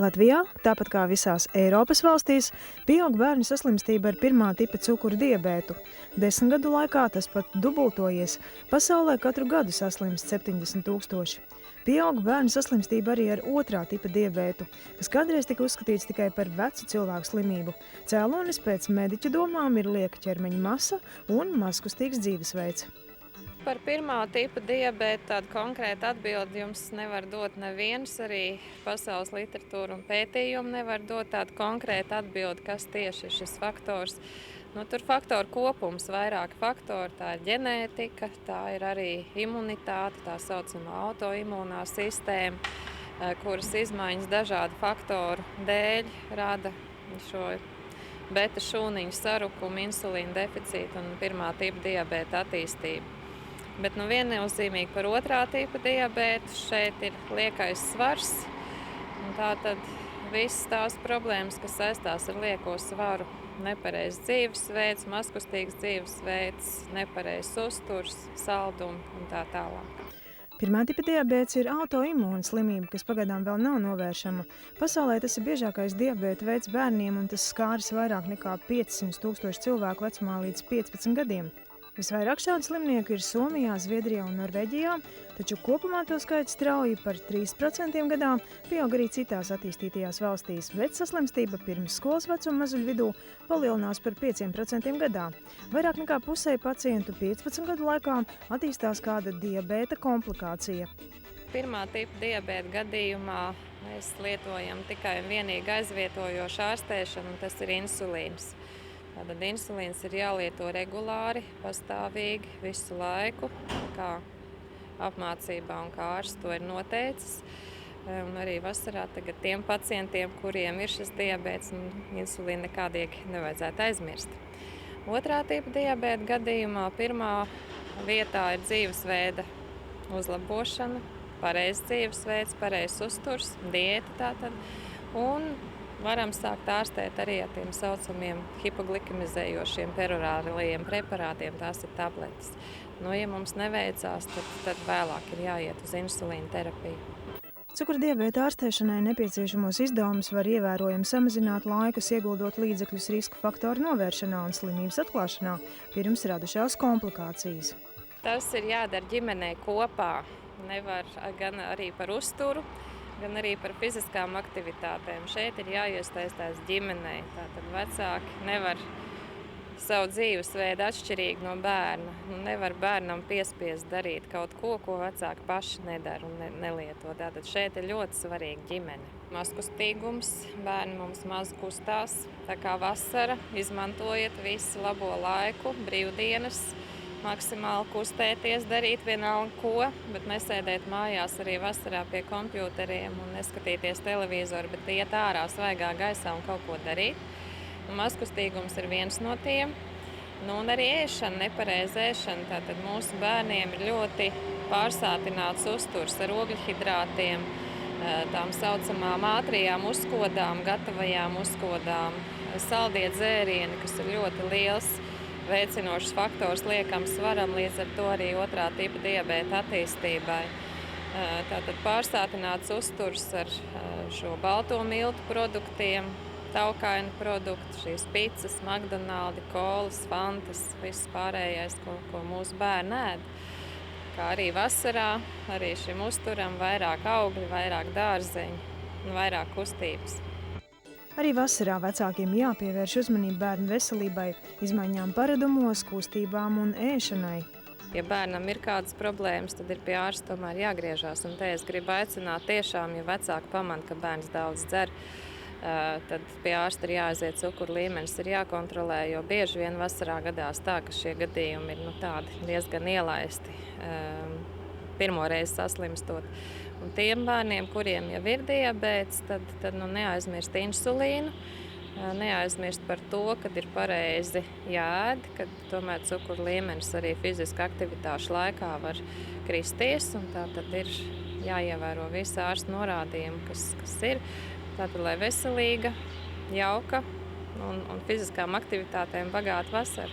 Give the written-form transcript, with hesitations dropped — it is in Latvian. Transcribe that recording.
Latvijā, tāpat kā visās Eiropas valstīs, pieaug bērnu saslimstība ar pirmā tipa cukura diabētu. 10 gadu laikā tas pat dubultojies. Pasaulē katru gadu saslimst 70 000. Pieaug bērnu saslimstība arī ar otrā tipa diabētu, kas kādreiz tika uzskatīts tikai par vecu cilvēku slimību. Cēlonis pēc mediķu domām ir lieka ķermeņa masa un mazkustīgs dzīvesveids. Par pirmā tipa diabētu tādu konkrētu atbildi jums nevar dot neviens, arī pasaules literatūra un pētījumi nevar dot tādu konkrētu atbildi, kas tieši ir šis faktors. Tur faktoru kopums, vairāki faktori, tā ir ģenētika, tā ir arī imunitāte, tā saucamā autoimūnā sistēma, kuras izmaiņas dažādu faktoru dēļ rada šo beta šūniņu sarukumu, insulīna deficītu un pirmā tipa diabēta attīstību. Bet viennozīmīgi par otrā tipa diabētu šeit ir liekais svars. Tātad visas tās problēmas, kas saistās ar lieko svaru, nepareizs dzīvesveids, mazkustīgs dzīvesveids, nepareizs uzturs, saldumi un tā tālāk. Pirmā tipa diabēts ir autoimūna slimība, kas pagaidām vēl nav novēršama. Pasaulē tas ir biežākais diabēta veids bērniem, un tas skāris vairāk nekā 500 000 cilvēku vecumā līdz 15 gadiem. Visvairāk šādu slimnieku ir Somijā, Zviedrijā un Norvēģijā, taču kopumā to skaits strauji par 3% gadā pieaug arī citās attīstītajās valstīs, bet saslimstība pirms skolas vecuma mazuļu vidū palielinās par 5% gadā. Vairāk nekā pusē pacientu 15 gadu laikā attīstās kāda diabēta komplikācija. Pirmā tipa diabēta gadījumā mēs lietojam tikai un vienīgi aizvietojošu ārstēšanu, un tas ir insulīns. Tātad insulīns ir jālieto regulāri, pastāvīgi, visu laiku, kā apmācībā un kā ārsts to ir noteicis. Un arī vasarā tagad tiem pacientiem, kuriem ir šis diabēts, insulīnu nekādīgi nevajadzētu aizmirst. Otrā tipa diabēta gadījumā pirmā vietā ir dzīvesveida uzlabošana, pareizs dzīvesveids, pareizs uzturs, diēta tātad. Un varam sākt ārstēt arī ar tiem saucamiem hipoglikemizējošiem perorālajiem preparātiem, tās ir tabletes. Ja mums neveicās, tad vēlāk ir jāiet uz insulīna terapiju. Cukurdiabēta ārstēšanai nepieciešamos izdevumus var ievērojami samazināt laikus, ieguldot līdzekļus risku faktoru novēršanā un slimības atklāšanā pirms radušās komplikācijas. Tas ir jādara ģimenei kopā. Nevar gan arī par uzturu, gan arī par fiziskām aktivitātēm. Šeit ir jāiesaistās ģimenei. Tātad vecāki nevar savu dzīvesveidu atšķirīgi no bērna. Nevar bērnam piespiest darīt kaut ko, ko vecāki paši nedara un nelieto. Tātad šeit ir ļoti svarīga ģimene. Mazkustīgums, bērni mums maz kustās. Tā kā vasara, izmantojiet visu labo laiku, brīvdienas, maksimāli kustēties, darīt vienalga ko, bet nesēdēt mājās arī vasarā pie kompjuteriem un neskatīties televizoru, bet iet ārā svaigā gaisā un kaut ko darīt. Mazkustīgums ir viens no tiem. Un arī ēšana, nepareiza ēšana. Tātad mūsu bērniem ir ļoti pārsātināts uzturs ar ogļhidrātiem, tām saucamām ātrajām uzkodām, gatavajām uzkodām, saldie dzērieni, kas ir ļoti liels veicinošs faktors liekam svaram, līdz ar to arī otrā tipa diabēta attīstībai. Tātad pārsātināts uzturs ar šo balto miltu produktiem, taukainu produktu, šīs picas, McDonaldi, kolas, fantas, viss pārējais, ko mūsu bērni ēd. Kā arī vasarā, arī šim uzturam vairāk augļu, vairāk dārzeņu un vairāk kustības. Arī vasarā vecākiem jāpievērš uzmanība bērnu veselībai, izmaiņām paradumos, kustībām un ēšanai. Ja bērnam ir kādas problēmas, tad ir pie ārsta tomēr jāgriežās. Un te es gribu aicināt tiešām, ja vecāki pamana, ka bērns daudz dzer, tad pie ārsta ir jāaiziet, cukuru līmenis ir jākontrolē, jo bieži vien vasarā gadās tā, ka šie gadījumi ir tādi diezgan ielaisti, pirmoreiz saslimstot. Un tiem bērniem, kuriem jau ir diabēts, tad neaizmirst insulīnu, neaizmirst par to, kad ir pareizi jāēd, kad tomēr cukuru līmenis arī fiziska aktivitāšu laikā var kristies, un tātad ir jāievēro visi ārsta norādījumi, kas ir. Tātad, lai veselīga, jauka un fiziskām aktivitātēm bagāta vasara.